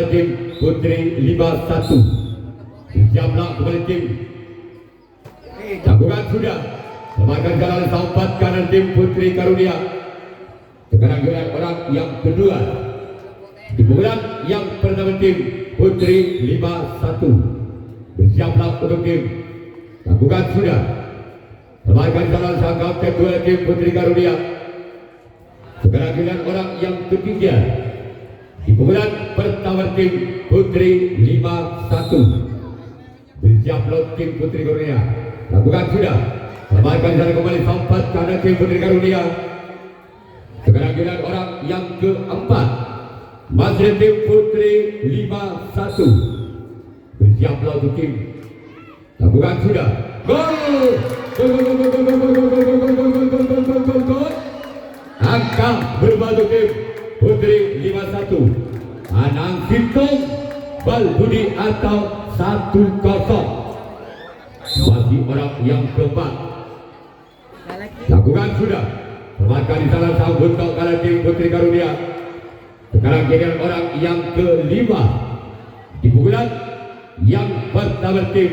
kembali tim Putri 51. Siaplah kembali tim. Lakukan sudah. Semakan jalan sampat kanan tim Putri Karunia. Sekarang giliran orang yang kedua. Di bulan yang pertama tim Putri 51. Bersiaplah untuk tim. Lakukan sudah. Semakan jalan sangkap kedua tim Putri Karunia. Sekarang giliran orang yang ketiga. Di bulan pertama tim Putri 51. Bersiaplah tim Putri Karunia. Lakukan sudah. Semakan jalan kembali sampat kanan tim Putri Karunia. Sekarang giliran orang yang keempat. Masih tim Putri 51. Bersiaplah untuk tim. Lakukan sudah. Gol! Gol! Angka berbatu tim Putri 51. Anang Sintong Bal Budi atau 1-0. Masih orang yang keempat. Lakukan sudah. Semakan di sana sambut kau kalah tim Putri Karunia. Sekarang giliran orang yang kelima. Di pukulan yang pertama tim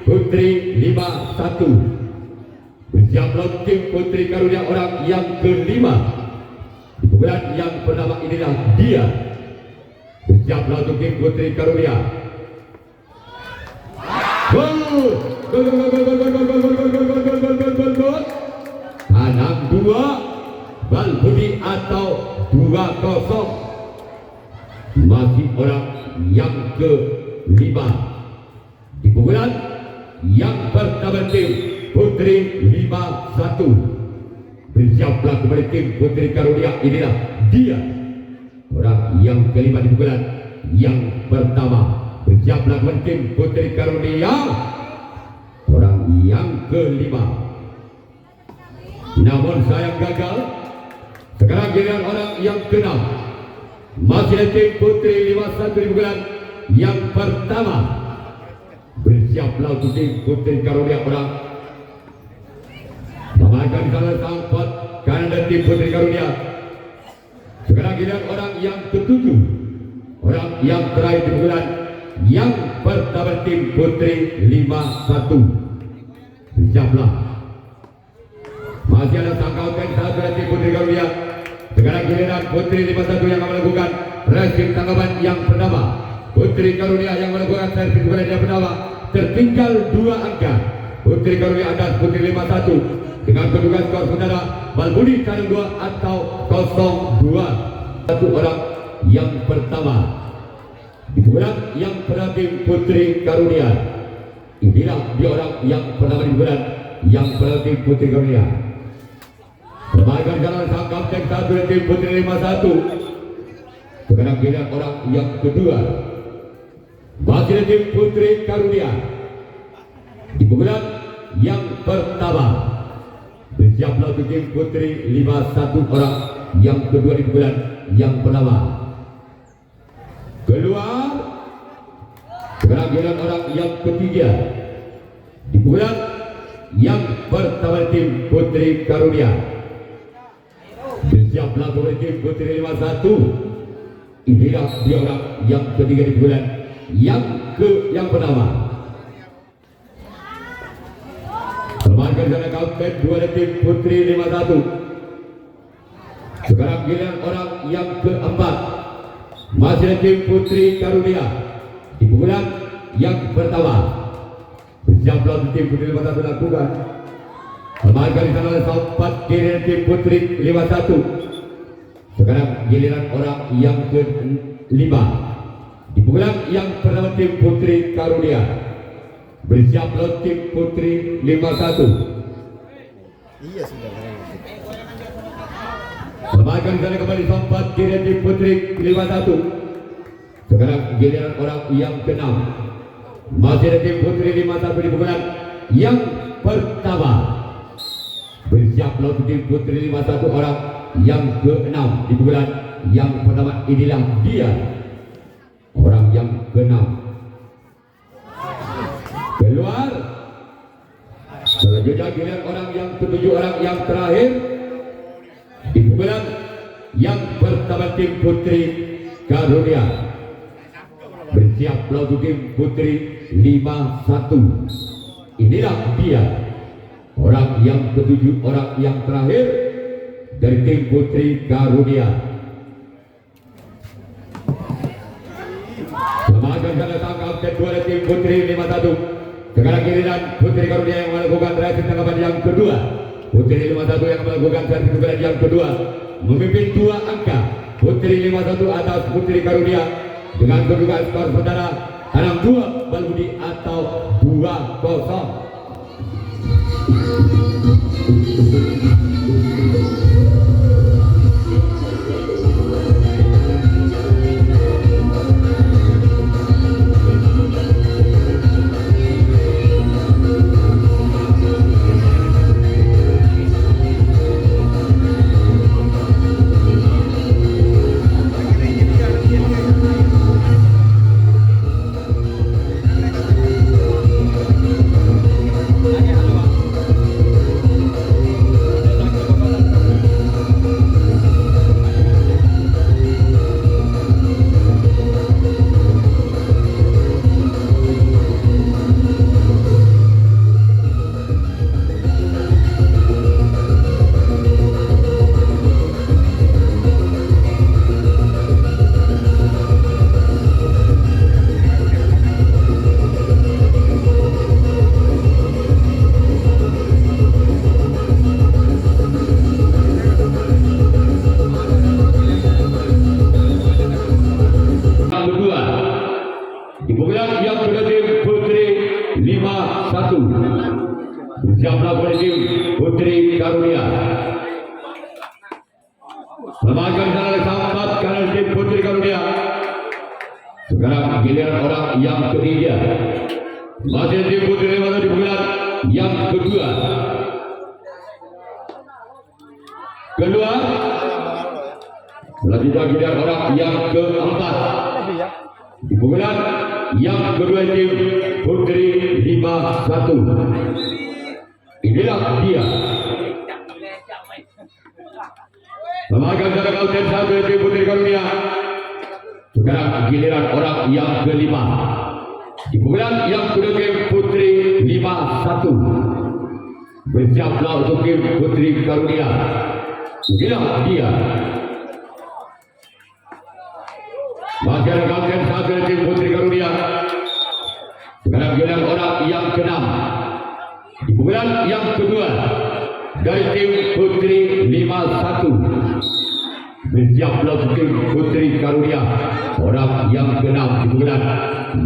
Putri 51. Bersiaplah tim Putri Karunia orang yang kelima. Di pukulan yang pertama inilah dia. Bersiaplah untuk tim Putri Karunia. Gol! Gol! Anang 2 Bal Budi atau 2-0. Masih orang yang kelima. Di pukulan yang pertama tim Putri 51. Bersiaplah kembali tim Putri Karunia. Inilah dia. Orang yang kelima di pukulan yang pertama. Bersiaplah kembali tim Putri Karunia. Orang yang kelima. Namun sayang gagal. Sekarang giliran orang yang keenam. Masih tim Putri 51 di pukulan yang pertama. Bersiaplah untuk tim Putri Karunia orang. Memainkan salah sampat kanan dan tim Putri Karunia. Sekarang giliran orang yang ketujuh. Orang yang terakhir di pukulan yang pertama tim Putri 51. Bersiaplah. Masih ada sangkaukan satu dari tim Putri Karunia. Sekarang giliran Putri 51 yang akan melakukan racing tanggapan yang pertama. Putri Karunia yang melakukan servis bola yang pertama. Tertinggal 2 angka. Putri Karunia atas Putri 51 dengan kedudukan skor sementara Bal Budi 2 atau 0-2. Satu orang yang pertama. Di bulan yang pertama tim Putri Karunia. Inilah dia orang yang pertama di bulan yang pertama tim Putri Karunia. Semakan jalan sang kapten satu dari tim Putri 51. Sekarang giliran orang yang kedua. Masih dari tim Putri Karunia. Di pukulan yang pertama. Bersiaplah untuk tim Putri 51 orang yang kedua di pukulan yang pertama. Keluar. Sekarang giliran orang yang ketiga. Di pukulan yang pertama tim Putri Karunia. Bersiaplah kembali tim Putri 51. Inilah dia orang yang ketiga di bulan yang pertama. Semakan sana kapten 2 tim Putri 51. Sekarang giliran orang yang keempat. Masih tim Putri Karunia. Di pukulan yang pertama. Bersiaplah tim Putri 51 lakukan. Semakan di sana sempat giliran tim Putri 51. Sekarang giliran orang yang kelima. Di pukulan yang pertama tim Putri Karunia. Bersiaplah tim Putri 51. Iya sudah. Semakan sana kembali sempat giliran tim Putri 51. Sekarang giliran orang yang keenam. Masih ada tim Putri 51 di pukulan yang pertama. Bersiaplah tim Putri 51 orang yang keenam di pukulan yang pertama. Inilah dia orang yang keenam. Keluar. Selanjutnya giliran orang yang ketujuh, orang yang terakhir di pukulan yang pertama tim Putri Karunia. bersiap lawan tim putri 51. Inilah dia orang yang ketujuh, orang yang terakhir dari tim Putri Karunia. Semakin sana tangkap kedua dari tim Putri 51. Sekarang giliran Putri Karunia yang melakukan reaksi tangkapan yang kedua. Putri 51 yang melakukan reaksi tangkapan yang kedua, memimpin 2 angka. Putri 51 atas Putri Karunia dengan kedudukan skor saudara 6-2 Balbudi atau 2-0. Siap melakukan tim Putri Karunia. Semakin sana sambat kanan tim Putri Karunia. Sekarang giliran orang yang ketiga. Masih tim Putri 51 di bulan yang kedua. Selanjutnya giliran orang yang keempat. Di bulan yang kedua tim Putri 51. Inilah dia. Semakin sana kautan satu tim Putri Karunia. Sekarang giliran orang yang kelima. Di bulan yang kedua tim Putri 51. Bersiaplah untuk tim Putri Karunia. Inilah dia. Masih ada kautan satu tim Putri Karunia. Sekarang giliran orang yang keenam. Di bulan yang kedua dari tim Putri 51. Bersiaplah tim Putri Karunia. Orang yang keenam di bulan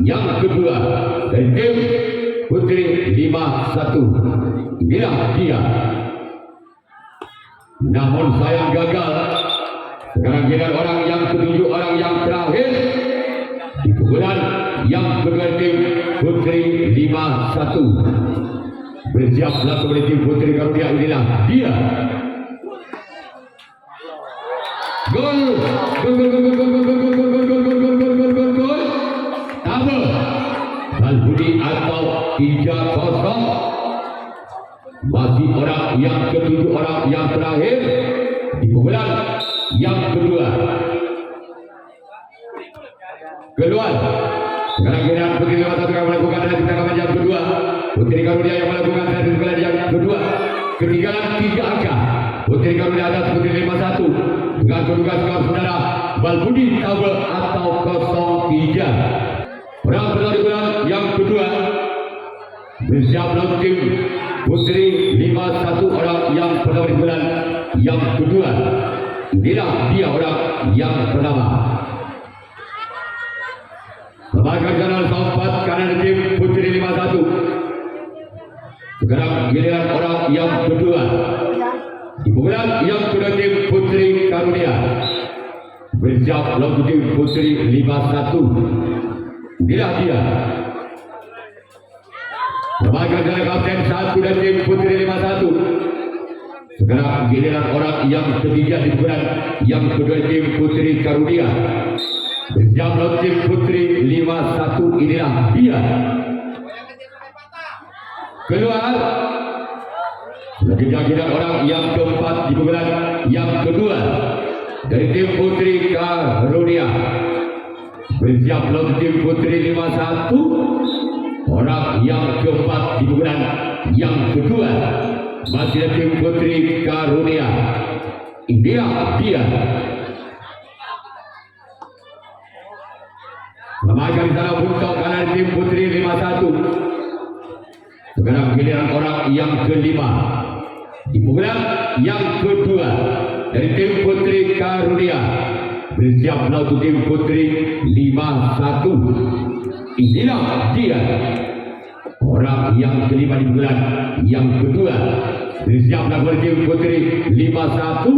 yang kedua dari tim Putri 51. Inilah dia. Namun sayang gagal. Sekarang giliran orang yang ketujuh, orang yang terakhir di bulan yang kedua tim Putri 51. Bersiaplah kepada tim Putri Karunia. Inilah dia. Gol. Gol. Double. Balbudi atau 3-0. Masih orang yang ketujuh, orang yang terakhir di bulan yang kedua. Sekarang giliran Putri 51 yang melakukan tangkapan yang kedua. Putri Karunia yang melakukan tangkapan yang kedua. Ketinggalan 3 angka. Putri Karunia atas Putri 51 dengan kedudukan skor saudara Balbudi double atau 0-3. Perang pertama di bulan yang kedua. Bersiaplah tim Putri 51 orang yang pertama di bulan yang kedua. Inilah dia orang yang pertama. Semakin kanan sambat kanan tim Putri 51. Sekarang giliran orang yang kedua. Di bulan yang kedua tim Putri Karunia. Bersiap lawan tim Putri 51. Inilah dia. Semakin kanan kapten 1 dan tim Putri 51. Sekarang giliran orang yang ketiga di bulan yang kedua tim Putri Karunia. Bersiap lawan tim Putri 51. Inilah dia. Keluar. Selanjutnya giliran orang yang keempat di bulan yang kedua dari tim Putri Karunia. Bersiap lawan tim putri 51. Orang yang keempat di bulan yang kedua masih tim putri Karunia. Dia memakai sana untuk kanan tim putri 51. Sekarang giliran orang yang kelima di bulan yang kedua dari tim putri Karunia. Bersiap lawan tim putri 51. Inilah dia orang yang kelima di bulan yang kedua. Bersiap lawan tim putri 51.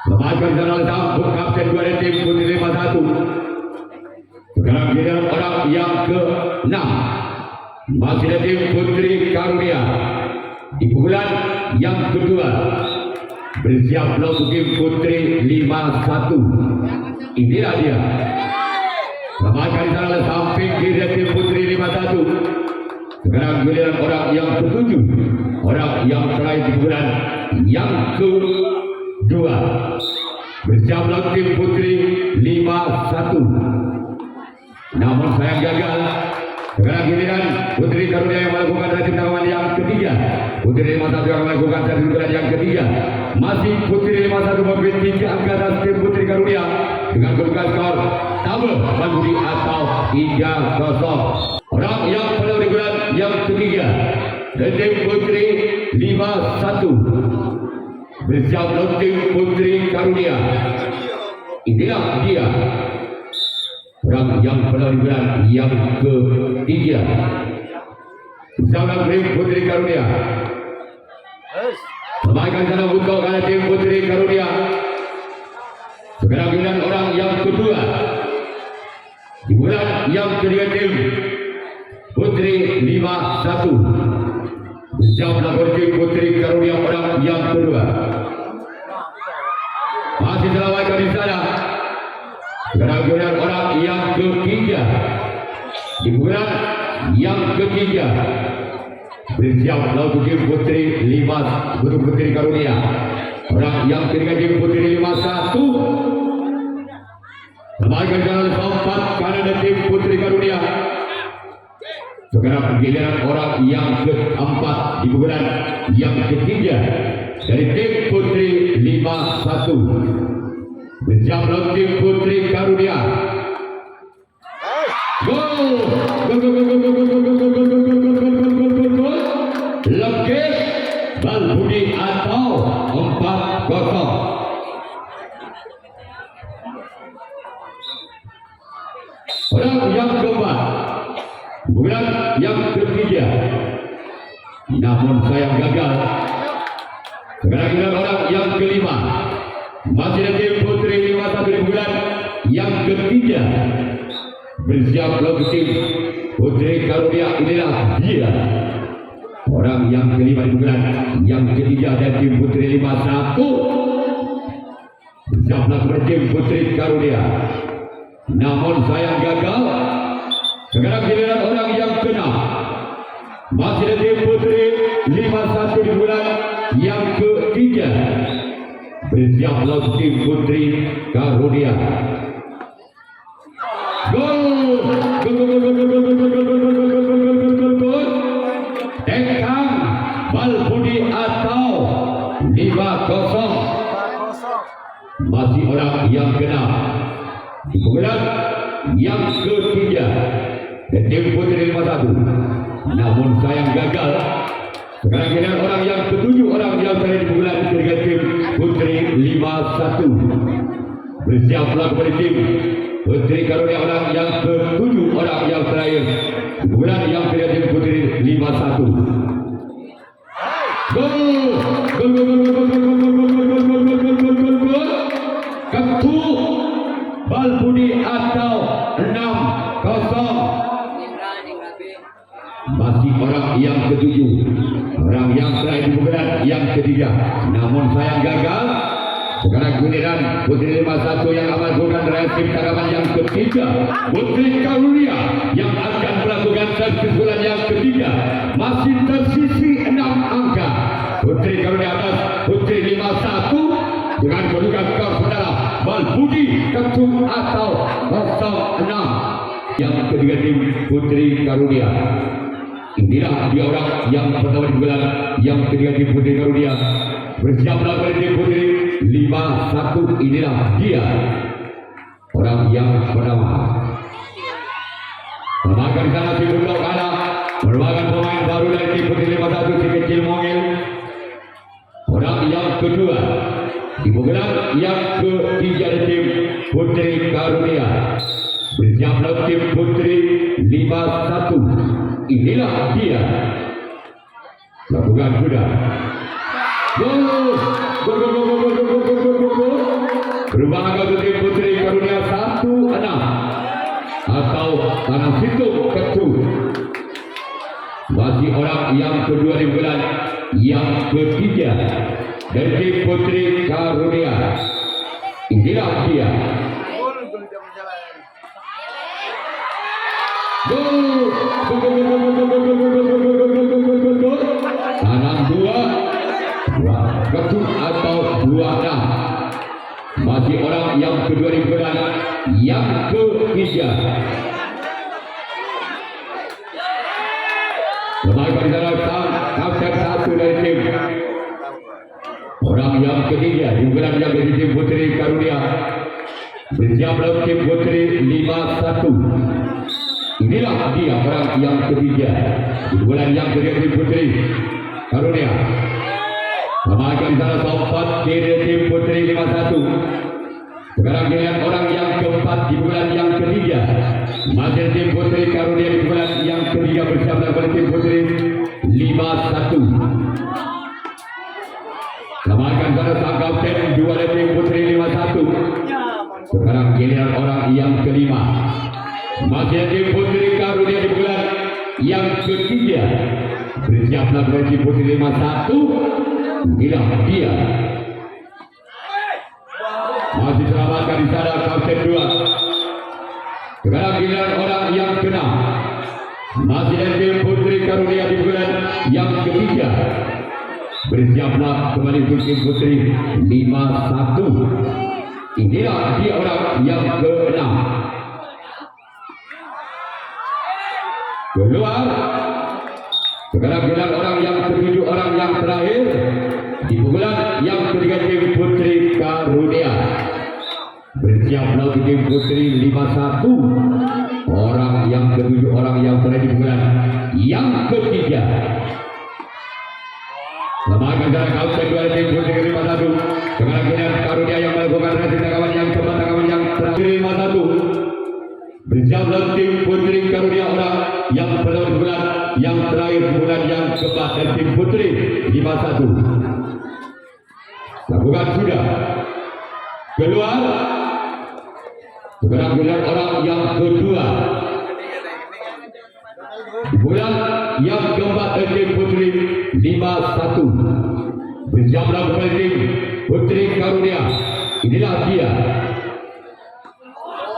Lepaskan sana sambut kapten dua dari tim putri 51. Sekarang giliran orang yang ke-6 masih dari tim putri Karunia di bulan yang kedua. Bersiap lawan tim putri 51. Inilah dia. Lepaskan di sana samping kiri tim putri 51. Sekarang giliran orang yang ke-7, orang yang terakhir di bulan yang kedua. Bersiap lawan tim putri 51. Namun sayang gagal. Sekarang giliran putri Karunia yang melakukan rasim tangan yang ketiga. Putri 51 yang melakukan rasim tangan yang ketiga. Masih putri 51 memimpin 3 angka atas tim putri Karunia dengan kedudukan skor double Budi atau 3-0. Orang yang pada di bulan yang ketiga dari tim putri 51. Bersiap lawan tim putri Karunia. Inilah dia orang yang pada di bulan yang ketiga. Bersiap lawan tim putri Karunia. Memainkan sana untuk kanan tim putri Karunia. Sekarang giliran orang yang kedua di bulan yang ketiga tim putri 51. Bersiap lawan tim putri Karunia orang yang kedua. Masih selamatkan di sana. Sekarang giliran orang yang ketiga di bulan yang ketiga. Bersiap lawan tim putri 5 putri Karunia. Orang yang ketiga tim putri 51. Lepaskan jalan sempat kanan tim putri Karunia. Sekarang giliran orang yang keempat di bulan yang ketiga dari tim putri 51. Bersiap lawan tim putri Karunia. Gol! Lekis Balbudi atau 4-0. Orang yang keempat bulan yang ketiga. Namun sayang gagal. Sekarang giliran orang yang kelima masih ada tim putri 51 di bulan yang ketiga. Bersiap lawan tim putri Karunia. Inilah dia orang yang kelima di bulan yang ketiga dan tim putri 51. Bersiap lawan tim putri Karunia. Namun sayang gagal. Sekarang giliran orang yang keenam masih ada tim putri 51 di bulan yang ketiga. Bersiap lawan tim putri Karunia. Gol! Dekang Balbudi atau 5-0. Masih orang yang keenam di bulan yang ketiga dan tim putri 51. Namun sayang gagal. Sekarang giliran orang yang ketujuh, orang yang terakhir di bulan ketiga tim putri 51. Bersiap lawan tim putri Karunia. Orang yang ketujuh, orang yang terakhir di bulan yang ketiga tim putri 51. Gol! Ketuk Balbudi atau 6-0. Masih orang yang ketujuh, orang yang terakhir di bulan yang ketiga. Namun sayang gagal. Sekarang giliran putri 51 yang akan melakukan rasim tanggapan yang ketiga. Putri Karunia yang akan melakukan servis bulan yang ketiga. Masih tersisi 6 angka. Putri Karunia atas putri 51 dengan kedudukan skor saudara Balbudi Ketum atau 06. Yang ketiga tim Putri Karunia. Inilah dia orang yang pertama di bulan. Yang ketiga tim Putri Karunia. Bersiaplah pada tim Putri 51. Inilah dia orang yang pertama. Memakan sana tim Putri kalah. Merupakan pemain baru dari tim Putri 51 si kecil Mongil. Orang yang kedua di bulan yang ketiga dari tim Putri Karunia. Bersiaplah tim Putri 51. Inilah dia. Lakukan sudah. Gol. Berubah ke tim Putri Karunia 16 atau tanah situ Ketum. Masih orang yang kedua di bulan yang ketiga dari tim Putri Karunia. Inilah dia. Tanam 2 Ketum atau 26. Masih orang yang kedua di bulan yang ketiga. Lemahkan dalam kapten 1 dari tim. Orang yang ketiga di bulan yang ketiga tim Putri Karunia. Bersiaplah tim Putri 51. Inilah dia orang yang ketiga di bulan yang ketiga tim Putri Karunia. Lemahkan dalam tempat kiri tim Putri 51. Sekarang dengan orang yang keempat di bulan yang ketiga. Masih tim Putri Karunia di bulan yang ketiga bersama dengan tim Putri 51. Selamatkan pada sang kapten 2 dari tim Putri 51. Sekarang giliran orang yang kelima. Masih tim Putri Karunia di bulan yang ketiga. Bersiaplah pada tim Putri 51. Inilah dia. Masih selamatkan di sana kapten 2. Sekarang giliran orang yang ke-6. Masih dari tim Putri Karunia di bulan yang ketiga. Bersiaplah kembali tim Putri 51. Inilah dia orang yang ke-6. Keluar. Sekarang giliran orang yang ke-7, orang yang terakhir di bulan yang ketiga tim Putri Karunia. Bersiaplah tim Putri 51. Orang yang ke-7, orang yang terakhir di bulan yang ketiga. Lemahkan jarak kapten 2 tim Putri 51. Sekarang giliran Karunia yang melakukan resi tangkapan yang keempat, tangkapan yang terakhir 51. Bersiaplah tim Putri Karunia orang yang pertama di bulan yang terakhir di bulan yang keempat dan tim Putri 51. Lakukan sudah. Keluar. Sekarang giliran orang yang kedua di bulan yang keempat dan tim Putri 51. Bersiaplah kembali tim Putri Karunia. Inilah dia.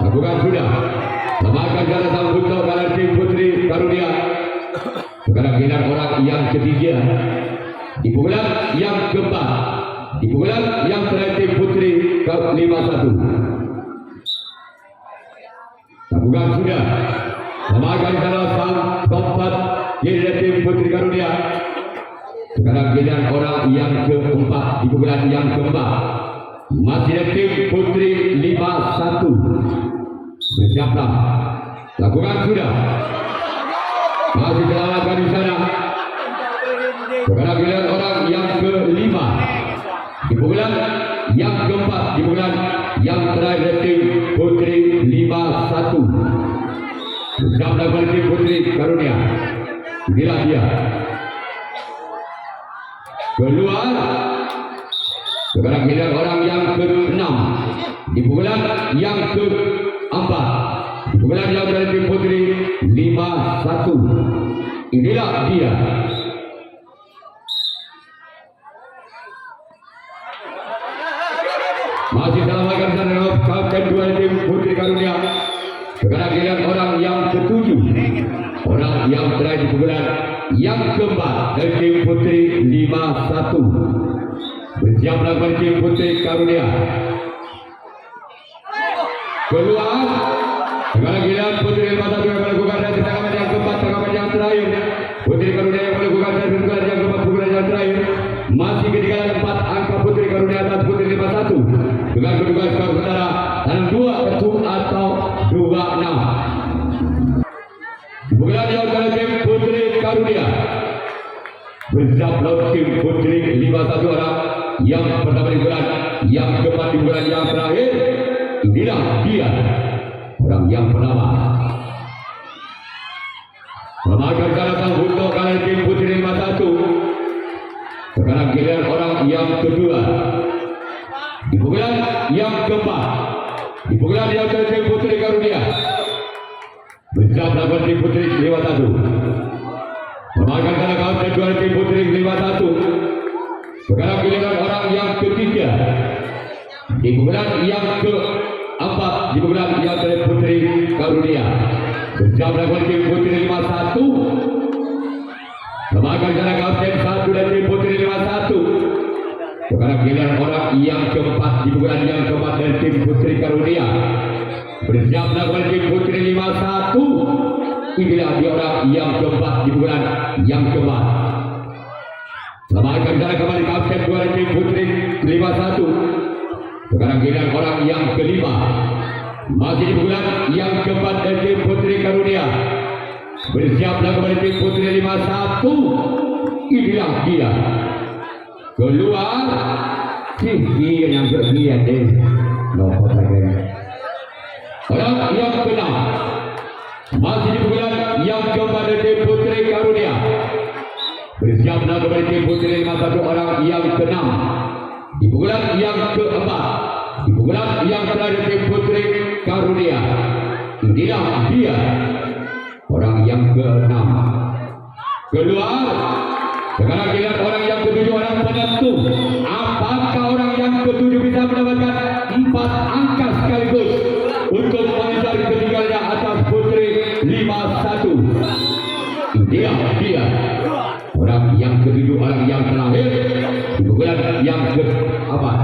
Lakukan sudah. Lemahkan jalan sang buto kanan tim Putri Karunia. Sekarang giliran orang yang ketiga di bulan yang keempat. Di bulan yang terakhir tim Putri 51. Lakukan sudah. Lemahkan jalan sang keempat giliran tim Putri Karunia. Sekarang giliran orang yang keempat di bulan yang keempat. Masih tim Putri 51. Bersiaplah. Lakukan sudah. Masih selamatkan di sana. Sekarang giliran orang yang kelima di bulan yang keempat, di bulan yang terakhir tim Putri 51. Bersiaplah kembali tim Putri Karunia. Inilah dia. Keluar. Sekarang giliran orang yang ke-6 di bulan yang ke-4. Di bulan yang dari tim Putri 51. Inilah dia. Masih dalam akan sana kapten 2 tim Putri Karunia. Sekarang giliran orang yang ke-7. Orang yang terakhir di bulan yang ke-4 dari tim Putri 51. Bersiaplah kembali tim Putri Karunia. keluar. Sekarang giliran Putri Limasa yang melakukan dari tangan yang keempat, tangan yang terakhir. Putri Karunia yang melakukan dari pukulan yang keempat, pukulan yang terakhir. Masih ketinggalan 4 angka Putri Karunia atas Putri Limasa dengan kedudukan skor setara dalam 2-1 atau 2-6. Pukulan yang oleh tim Putri Karunia. Bersiap laut tim Putri 51 orang yang pertama di bulan, yang keempat di bulan yang terakhir. Inilah dia orang yang pertama. Memakan karatan untuk kalian tim Putri 51. Sekarang giliran orang yang kedua. Di pukulan yang keempat, di pukulan yang oleh tim Putri Karunia. Bersiap lawan tim Putri 51. Memakan karatan kedua tim Putri 51. Sekarang giliran orang yang ketiga. Di pukulan yang keempat, di pukulan yang oleh Putri Karunia. Bersiap lawan tim Putri 51. Memakan karatan satu dari tim Putri 51. Sekarang giliran orang yang keempat, di pukulan yang keempat dari tim Putri Karunia. Bersiap lawan tim Putri 51. Inilah dia orang yang keempat di pukulan yang keempat. Selamatkan cara kembali kapten dua tim Putri 51. Sekarang giliran orang yang kelima. Masih di pukulan yang keempat dari tim Putri Karunia. Bersiaplah kembali tim Putri 51. Inilah dia. Keluar. Dia yang berhias deh. Nombor lagi. Orang yang keenam. Masih di bulan yang keempat dari tim Putri Karunia. Bersiaplah kembali tim Putri 51 orang yang keenam. Di bulan yang keempat, di bulan yang terakhir tim Putri Karunia. Inilah dia orang yang keenam. Keluar. Sekarang giliran orang yang ketujuh, orang penentu. Apakah orang yang ketujuh bisa mendapatkan 4 angka sekaligus untuk mengejar ketinggalannya atas Putri 51? Dia orang yang ketujuh, orang yang terakhir di bulan yang keempat.